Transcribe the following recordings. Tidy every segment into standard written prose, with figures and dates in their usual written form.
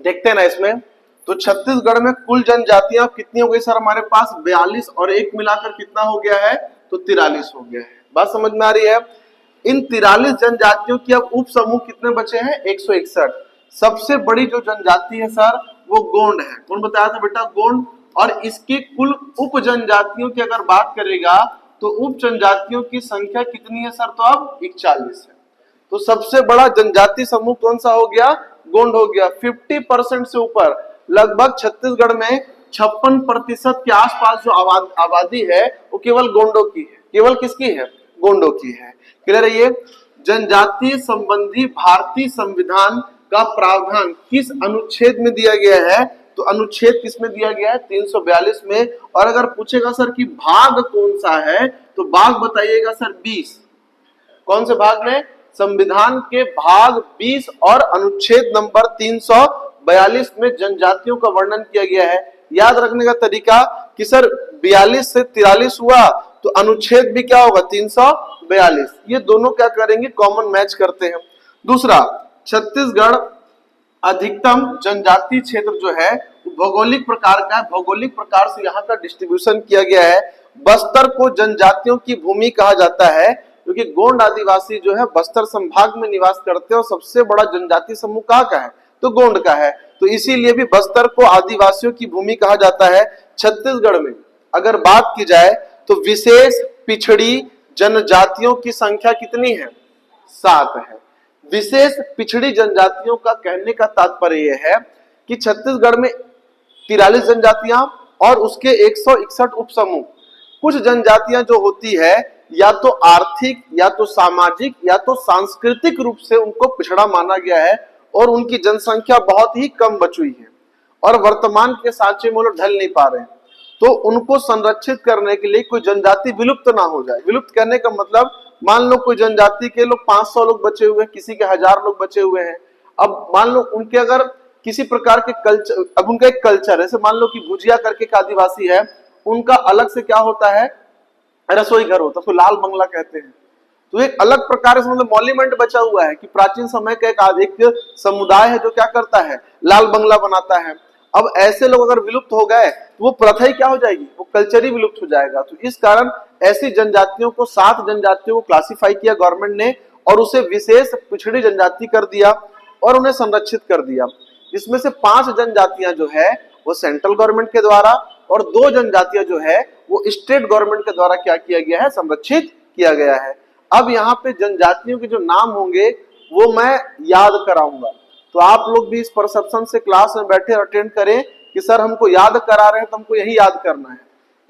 देखते हैं ना इसमें, तो छत्तीसगढ़ में कुल जनजातियां कितनी हो गई सर हमारे पास 42 और एक मिलाकर कितना हो गया है, तो 43 हो गया है। बात समझ में आ रही है। इन 43 जनजातियों की अब उप समूह कितने बचे हैं, 161। सबसे बड़ी जो जनजाति है सर वो गोंड है। कौन बताया था बेटा, गोंड। और इसकी कुल उप जनजातियों की अगर बात करेगा तो उप जनजातियों की संख्या कितनी है सर, तो अब 41 है। तो सबसे बड़ा जनजाति समूह कौन सा हो गया, गोंड हो गया। 50% से ऊपर, लगभग छत्तीसगढ़ में 56% के आसपास जो आबादी है वो केवल गोंडों की है। केवल किसकी है, गोंडों की है। क्लियर है ये। जनजाति संबंधी भारतीय संविधान का प्रावधान किस अनुच्छेद में दिया गया है, तो अनुच्छेद किसमें दिया गया है, 342 में। और अगर पूछेगा सर कि भाग कौन सा है, तो भाग बताइएगा सर 20। कौन से भाग में, संविधान के भाग 20 और अनुच्छेद नंबर 342 में जनजातियों का वर्णन किया गया है। याद रखने का तरीका कि सर 42 से 43 हुआ तो अनुच्छेद भी क्या होगा, 342। ये दोनों क्या करेंगे, कॉमन मैच करते हैं। दूसरा, छत्तीसगढ़ अधिकतम जनजाति क्षेत्र जो है भौगोलिक प्रकार का है। भौगोलिक प्रकार से यहाँ का डिस्ट्रीब्यूशन किया गया है। बस्तर को जनजातियों की भूमि कहा जाता है क्योंकि गोंड आदिवासी जो है बस्तर संभाग में निवास करते हैं और सबसे बड़ा जनजाति समूह कहाँ का है, तो गोंड का है। तो इसीलिए भी बस्तर को आदिवासियों की भूमि कहा जाता है। छत्तीसगढ़ में अगर बात की जाए तो विशेष पिछड़ी जनजातियों की संख्या कितनी है, 7 है। विशेष पिछड़ी जनजातियों का कहने का तात्पर्य यह है कि छत्तीसगढ़ में 43 जनजातियां और उसके 161 उपसमूह। कुछ जनजातियां जो होती है या तो आर्थिक या तो सामाजिक या तो सांस्कृतिक रूप से उनको पिछड़ा माना गया है और उनकी जनसंख्या बहुत ही कम बची हुई है और वर्तमान के सांचे में लोग ढल नहीं पा रहे हैं। तो उनको संरक्षित करने के लिए कोई जनजाति विलुप्त ना हो जाए। विलुप्त करने का मतलब, मान लो कोई जनजाति के लोग 500 लोग बचे हुए हैं, किसी के 1000 लोग बचे हुए हैं। अब मान लो उनके अगर किसी प्रकार के कल्चर, अब उनका एक कल्चर है, जैसे मान लो कि भुजिया करके एक आदिवासी है, उनका अलग से क्या होता है, रसोई घर होता है, उसको लाल बंगला कहते हैं। तो एक अलग प्रकार से मतलब मॉन्यूमेंट बचा हुआ है कि प्राचीन समय का एक समुदाय है जो क्या करता है, लाल बंगला बनाता है। अब ऐसे लोग अगर विलुप्त हो गए तो वो प्रथा ही क्या हो जाएगी, वो कल्चर ही विलुप्त हो जाएगा। तो इस कारण ऐसी जनजातियों को, 7 जनजातियों को क्लासिफाई किया गवर्नमेंट ने और उसे विशेष पिछड़ी जनजाति कर दिया और उन्हें संरक्षित कर दिया। इसमें से 5 जनजातियां जो है वो सेंट्रल गवर्नमेंट के द्वारा और 2 जनजातियां जो है वो स्टेट गवर्नमेंट के द्वारा क्या किया गया है, संरक्षित किया गया है। अब यहाँ पे जनजातियों के जो नाम होंगे वो मैं याद कराऊंगा, तो आप लोग भी इस परसेप्शन से क्लास में बैठे अटेंड करें कि सर हमको याद करा रहे हैं तो हमको यही याद करना है।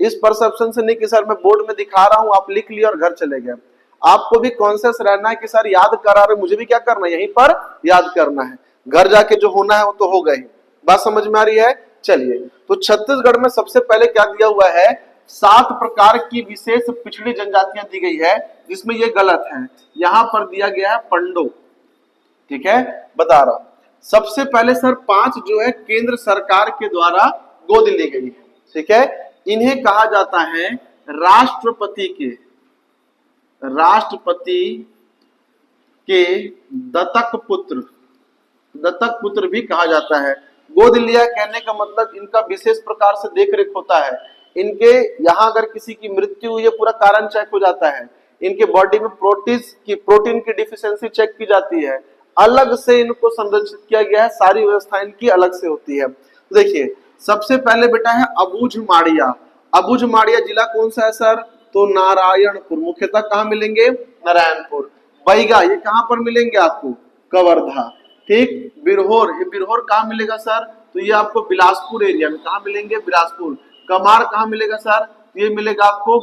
इस परसेप्शन से नहीं कि सर मैं बोर्ड में दिखा रहा हूं, आप लिख लिए और घर चले गए। आपको भी कॉन्शियस रहना है कि सर याद करा रहे, मुझे भी क्या करना है, यहीं पर याद करना है। घर जाके जो होना है वो तो होगा ही। बात समझ में आ रही है। चलिए, तो छत्तीसगढ़ में सबसे पहले क्या दिया हुआ है, 7 प्रकार की विशेष पिछड़ी जनजातियां दी गई है, जिसमें ये गलत है। यहां पर दिया गया है पंडो। ठीक है, बता रहा हूं। सबसे पहले सर 5 जो है केंद्र सरकार के द्वारा गोद ली गई है। ठीक है, इन्हें कहा जाता है राष्ट्रपति के दत्तक पुत्र भी कहा जाता है। गोद लिया कहने का मतलब इनका विशेष प्रकार से देख रेख होता है। इनके यहाँ अगर किसी की मृत्यु हुई है पूरा कारण चेक हो जाता है। इनके बॉडी में प्रोटीन की डिफिशियंसी चेक की जाती है। अलग से इनको संरक्षित किया गया है, सारी व्यवस्था इनकी अलग से होती है। तो देखिए, सबसे पहले बेटा है अबूझमाड़िया। अबूझमाड़िया जिला कौन सा है सर, तो नारायणपुर। मुख्यतः कहाँ मिलेंगे, नारायणपुर। बैगा ये कहाँ पर मिलेंगे आपको, कवर्धा। ठीक, बिरहोर, ये बिरहोर कहाँ मिलेगा सर, तो ये आपको बिलासपुर एरिया में। कहाँ मिलेंगे, बिलासपुर। कमार कहाँ मिलेगा सर, ये मिलेगा आपको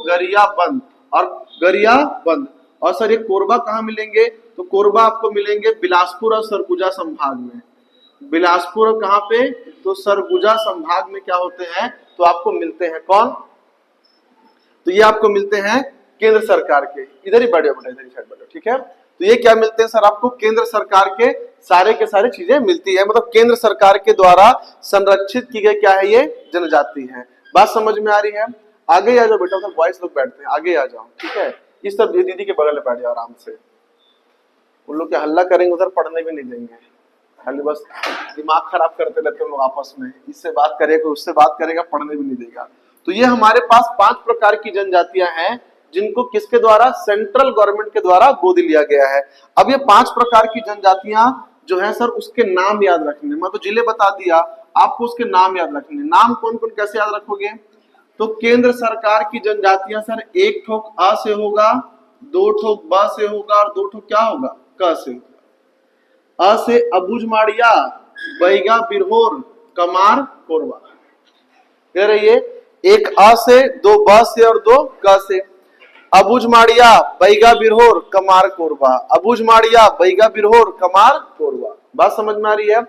गरियाबंद और सर ये कोरबा कहाँ मिलेंगे, तो कोरबा आपको मिलेंगे बिलासपुर और सरगुजा संभाग में। बिलासपुर कहाँ पे, तो सरगुजा संभाग में क्या होते हैं, तो आपको मिलते हैं कौन, तो ये आपको मिलते हैं केंद्र सरकार के। इधर ही बैठो बेटा, इधर ही साइड बैठो। ठीक है, तो ये क्या मिलते हैं सर आपको, केंद्र सरकार के सारे चीजें मिलती है। मतलब केंद्र सरकार के द्वारा संरक्षित की गई क्या है, ये जनजाति है। बात समझ में आ रही है। आगे आ जाओ बेटा, उधर बॉयज लोग बैठते हैं, आगे आ जाओ। ठीक है, इस तरफ दीदी के बगल में बैठ जाओ आराम से। उन लोग के हल्ला करेंगे उधर पढ़ने भी नहीं देंगे। खाली बस दिमाग खराब करते रहते हैं लोग आपस में, इससे बात करेगा उससे बात करेगा, पढ़ने भी नहीं देगा। तो ये हमारे पास 5 प्रकार की जनजातियां हैं जिनको किसके द्वारा, सेंट्रल गवर्नमेंट के द्वारा गोद लिया गया है। अब ये 5 प्रकार की जनजातियां जो है सर, उसके नाम याद रखने, मैं तो जिले बता दिया, आपको उसके नाम याद रखने। नाम कौन कौन कैसे याद रखोगे, तो केंद्र सरकार की जनजातियां सर, 1 ठोक अ से होगा, 2 ठोक ब से होगा और 2 ठोक क्या होगा, क से होगा। अ से अबुझमाड़िया, बैगा बिरहोर, कमार कोरबा। कह रही है 1 अ से, 2 ब से और 2 क से। अबुझमाड़िया, बैगा बिरहोर, कमार कोरबा। अबुझमाड़िया, बैगा बिरहोर, कमार कोरबा। बात समझ में आ रही है।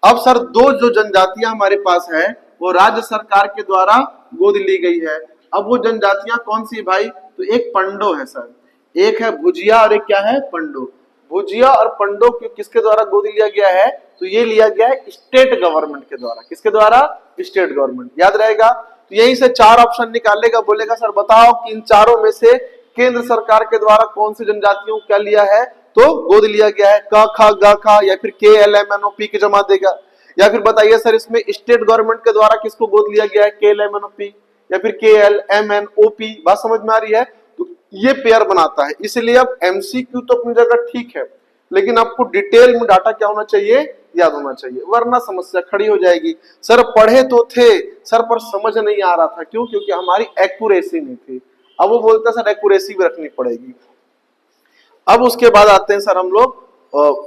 अब सर 2 जो जनजातियां हमारे पास है वो राज्य सरकार के द्वारा गोद ली गई है। अब वो जनजातियां कौन सी भाई, तो एक पंडो है सर, एक है भुजिया और एक क्या है, पंडो। भुजिया और पंडो किसके द्वारा गोद लिया गया है, तो ये लिया गया है स्टेट गवर्नमेंट के द्वारा। किसके द्वारा, स्टेट गवर्नमेंट। याद रहेगा। तो यहीं से 4 ऑप्शन निकालेगा, बोलेगा सर बताओ कि इन चारों में से केंद्र सरकार के द्वारा कौन सी जनजातियों को क्या लिया है, तो गोद लिया गया है। क ख ग ख या फिर KLMNOP की जमा देगा, या फिर बताइए सर इसमें स्टेट गवर्नमेंट के द्वारा किसको गोद लिया गया है, KLMNOP या फिर KLMNOP। बात समझ में आ रही है। तो ये पेयर बनाता है। इसलिए अब MCQ तो अपनी जगह ठीक है, लेकिन आपको डिटेल में डाटा क्या होना चाहिए, याद होना चाहिए, वरना समस्या खड़ी हो जाएगी। सर पढ़े तो थे सर, पर समझ नहीं आ रहा था, क्यों, क्योंकि हमारी एक्यूरेसी नहीं थी। अब वो बोलता सर एक्यूरेसी भी रखनी पड़ेगी। अब उसके बाद आते हैं सर हम लोग,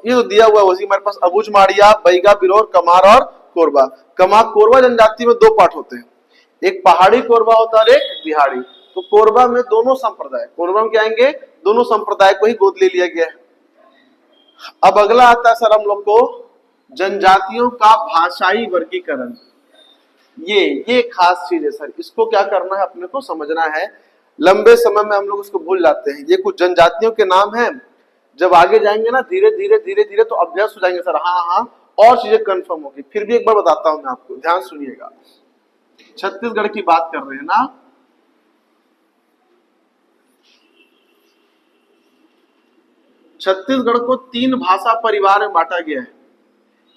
ये तो दिया हुआ वही हमारे पास, अबुझमाड़िया, बैगा बिरहोर, कमार और कोरबा। कमार कोरबा जनजाति में 2 पार्ट होते हैं, एक पहाड़ी कोरबा होता है और एक दिहाड़ी। तो कोरबा में दोनों संप्रदाय, कोरबा में क्या आएंगे, दोनों संप्रदाय को ही गोद ले लिया गया है। अब अगला आता है सर हम लोग को जनजातियों का भाषाई वर्गीकरण। ये खास चीज है सर, इसको क्या करना है, अपने को समझना है। लंबे समय में हम लोग इसको भूल जाते हैं। ये कुछ जनजातियों के नाम हैं, जब आगे जाएंगे ना धीरे धीरे धीरे धीरे तो अभ्यास हो जाएंगे सर। हाँ, और चीजें कंफर्म होगी। फिर भी एक बार बताता हूं मैं आपको, ध्यान सुनिएगा। छत्तीसगढ़ की बात कर रहे हैं ना, छत्तीसगढ़ को 3 भाषा परिवार में बांटा गया है।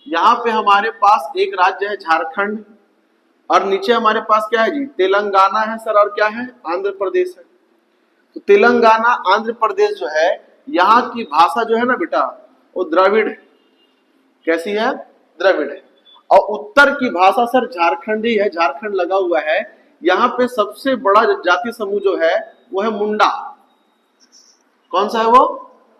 यहाँ पे हमारे पास एक राज्य है झारखंड, और नीचे हमारे पास क्या है जी, तेलंगाना है सर, और क्या है, आंध्र प्रदेश है। तो तेलंगाना आंध्र प्रदेश जो है, यहाँ की भाषा जो है ना बेटा, वो द्रविड़ है। कैसी है, द्रविड़ है। और उत्तर की भाषा सर झारखंडी है, झारखंड लगा हुआ है। यहाँ पे सबसे बड़ा जाति समूह जो है वो है मुंडा। कौन सा है वो,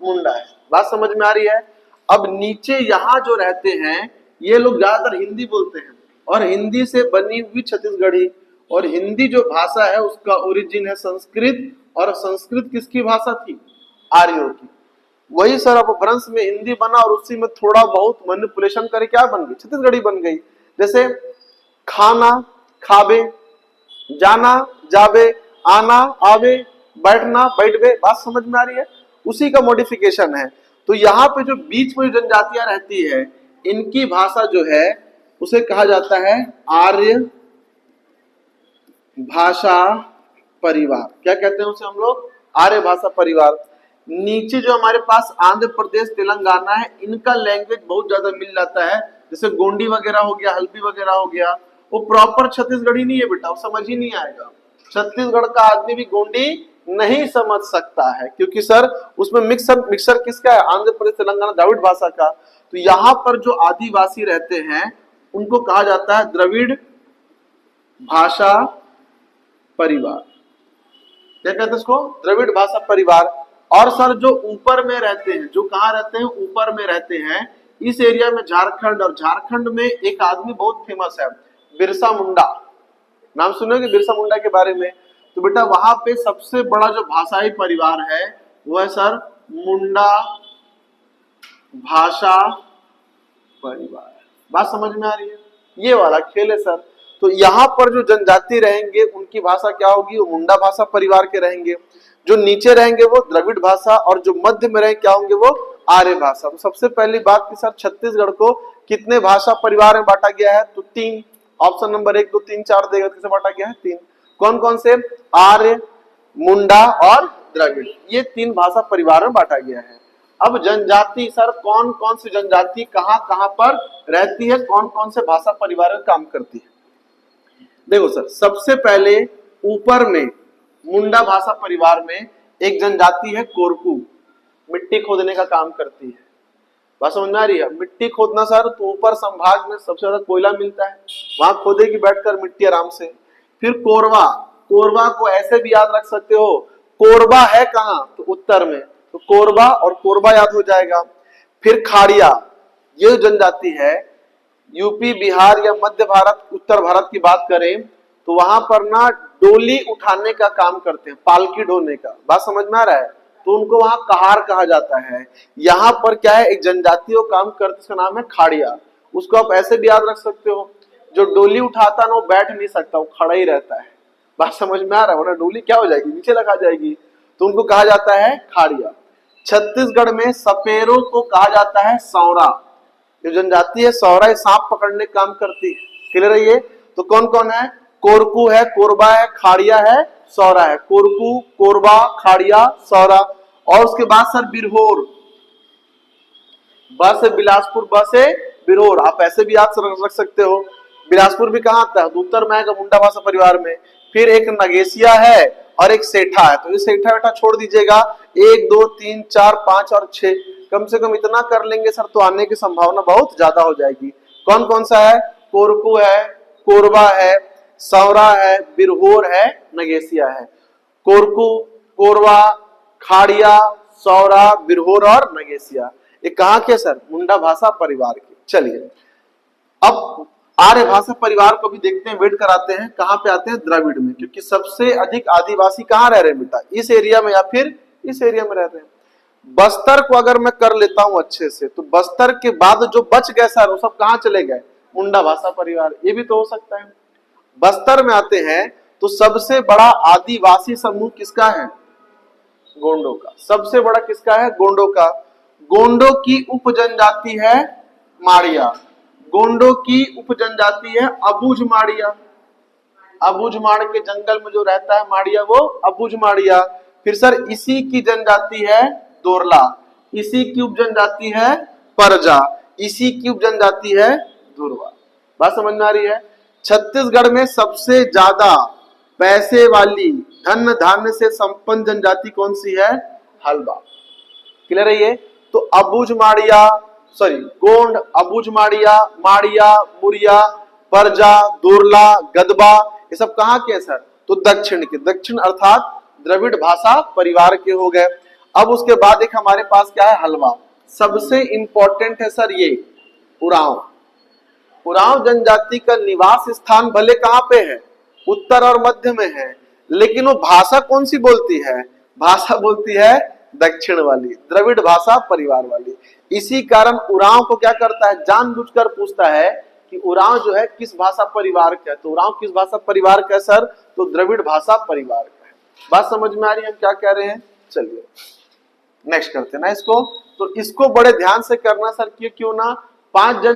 मुंडा है। बात समझ में आ रही है। अब नीचे यहाँ जो रहते हैं ये लोग ज्यादातर हिंदी बोलते हैं, और हिंदी से बनी हुई छत्तीसगढ़ी, और हिंदी जो भाषा है उसका ओरिजिन है संस्कृत, और संस्कृत किसकी भाषा थी, आर्यों की। वही सर अब भ्रंश में हिंदी बना और उसी में थोड़ा बहुत मैनिपुलेशन करके क्या बन गई, छत्तीसगढ़ी बन गई। जैसे खाना, खाबे, जाना, जाबे, आना, आवे, बैठना, बैठबे। बात समझ में आ रही है, उसी का मॉडिफिकेशन है। तो यहाँ पे जो बीच में जनजातियां रहती है, इनकी भाषा जो है उसे कहा जाता है आर्य भाषा परिवार। क्या कहते हैं उसे हम लोग, आर्य भाषा परिवार। नीचे जो हमारे पास आंध्र प्रदेश, तेलंगाना है, इनका लैंग्वेज बहुत ज्यादा मिल जाता है। जैसे गोंडी वगैरह हो गया, हल्बी वगैरह हो गया, वो प्रॉपर छत्तीसगढ़ी नहीं है बेटा, वो समझ ही नहीं आएगा। छत्तीसगढ़ का आदमी भी गोंडी नहीं समझ सकता है, क्योंकि सर उसमें मिक्सर किसका है, आंध्र प्रदेश, तेलंगाना, द्रविड़ भाषा का। तो यहाँ पर जो आदिवासी रहते हैं उनको कहा जाता है द्रविड़ भाषा परिवार। क्या कहते हैं इसको, द्रविड़ भाषा परिवार। और सर जो ऊपर में रहते हैं, जो कहाँ रहते हैं, ऊपर में रहते हैं, इस एरिया में झारखंड, और झारखंड में एक आदमी बहुत फेमस है, बिरसा मुंडा। नाम सुनोगे बिरसा मुंडा के बारे में। तो बेटा वहां पे सबसे बड़ा जो भाषाई परिवार है वो है सर मुंडा भाषा परिवार। बात समझ में आ रही है, ये वाला खेल है सर। तो यहाँ पर जो जनजाति रहेंगे उनकी भाषा क्या होगी, वो मुंडा भाषा परिवार के रहेंगे। जो नीचे रहेंगे वो द्रविड़ भाषा, और जो मध्य में रहेंगे क्या होंगे, वो आर्य भाषा। तो सबसे पहली बात कि सर छत्तीसगढ़ को कितने भाषा परिवार में बांटा गया है, तो 3। ऑप्शन नंबर 1, 2, 3, 4 देगा, किसे बांटा गया है, 3। कौन कौन से, आर्य, मुंडा और द्रविड़, ये 3 भाषा परिवार में बांटा गया है। अब जनजाति सर, कौन कौन सी जनजाति कहां कहां पर रहती है, कौन कौन से भाषा परिवार में काम करती है? देखो सर, सबसे पहले ऊपर में मुंडा भाषा परिवार में एक जनजाति है कोरकू, मिट्टी खोदने का काम करती है। बात समझ में आ रही है? मिट्टी खोदना सर, तो ऊपर संभाग में सबसे ज्यादा कोयला मिलता है, वहां खोदेगी बैठकर मिट्टी आराम से। फिर कोरवा, कोरवा को ऐसे भी याद रख सकते हो, कोरबा है कहाँ, तो उत्तर में, तो कोरबा और कोरबा याद हो जाएगा। फिर खाड़िया, ये जनजाति है यूपी बिहार या मध्य भारत उत्तर भारत की बात करें तो वहां पर ना डोली उठाने का काम करते हैं, पालकी ढोने का। बात समझ में आ रहा है? तो उनको वहां कहार कहा जाता है। यहाँ पर क्या है, एक जनजाति वो काम करते, उसका नाम है खाड़िया। उसको आप ऐसे भी याद रख सकते हो, जो डोली उठाता ना वो बैठ नहीं सकता, वो खड़ा ही रहता है। बात समझ में आ रहा है? वरना डोली क्या हो जाएगी, नीचे लगा जाएगी। तो उनको कहा जाता है खाड़िया। छत्तीसगढ़ में सपेरों को कहा जाता है सौरा। जो जनजाति है सौरा, सांप पकड़ने का काम करती है। क्लियर है ये? तो कौन कौन है, कोरकू है, कोरबा है, खाड़िया है, सौरा है। कोरकू, कोरबा, खाड़िया, सौरा। और उसके बाद सर बिरहोर, ब से बिलासपुर, ब से बिरहोर, आप ऐसे भी याद रख सकते हो। बिलासपुर भी कहाँ आता है, उत्तर में आएगा मुंडा भाषा परिवार में। फिर एक नगेसिया है और एक सेठा है, तो ये सेठा वेठा छोड़ दीजिएगा। 1 2 3 4 5 और 6, कम से कम इतना कर लेंगे सर तो आने की संभावना बहुत ज्यादा हो जाएगी। कौन कौन सा है, कोरकू है, कोरबा है, सौरा है, बिरहोर है, नगेसिया है। कोरकू, कोरबा, खाड़िया, सौरा, बिरहोर और नगेसिया, ये कहाँ के सर, मुंडा भाषा परिवार के। चलिए अब आर्य भाषा परिवार को भी देखते हैं, वेट कराते हैं, कहाँ पे आते हैं, द्रविड़ में, क्योंकि सबसे अधिक आदिवासी कहाँ रह रहे हैं बेटा, इस एरिया में या फिर इस एरिया में रहते हैं। बस्तर को अगर मैं कर लेता हूं अच्छे से, तो बस्तर के बाद जो बच गए सर वो सब कहाँ चले गए, मुंडा भाषा परिवार। ये भी तो हो सकता है। बस्तर में आते हैं तो सबसे बड़ा आदिवासी समूह किसका है, गोंडों का। सबसे बड़ा किसका है, गोंडों का। गोंडों की उप जनजाति है माड़िया। गोंडों की उप जनजाति है अबुझ माड़िया। अबुझ माड़ के जंगल में जो रहता है माड़िया, वो अबुझ माड़िया। फिर सर इसी की जनजाति है दोरला, इसी की उप जनजाति है परजा, इसी की उप जनजाति है धुरवा। बात समझ में आ रही है? छत्तीसगढ़ में सबसे ज्यादा पैसे वाली, धन धान्य से संपन्न जनजाति कौन सी है, हलबा। क्लियर है ये? तो अबुझ माड़िया, सॉरी गोंड, अबुझ माड़िया, माड़िया, मुरिया, परजा, दोरला, गदबा, ये सब कहाँ के सर, तो दक्षिण के। दक्षिण अर्थात द्रविड़ भाषा परिवार के हो गए। अब उसके बाद एक हमारे पास क्या है, हलवा। सबसे इंपॉर्टेंट है सर ये उरांव। उरांव जनजाति का निवास स्थान भले कहाँ पे है, उत्तर और मध्य में है, लेकिन वो भाषा कौन सी बोलती है, भाषा बोलती है दक्षिण वाली, द्रविड़ भाषा परिवार वाली। इसी कारण उरांव को क्या करता है, जानबूझकर पूछता है कि उरांव जो है किस भाषा परिवार का है। तो उरांव किस भाषा परिवार का है सर, तो द्रविड़ भाषा परिवार का है। बात समझ में आ रही है हम क्या कह रहे हैं? चलिए नेक्स्ट करते हैं ना इसको। तो इसको बड़े ध्यान से करना सर, क्यों ना 5 जन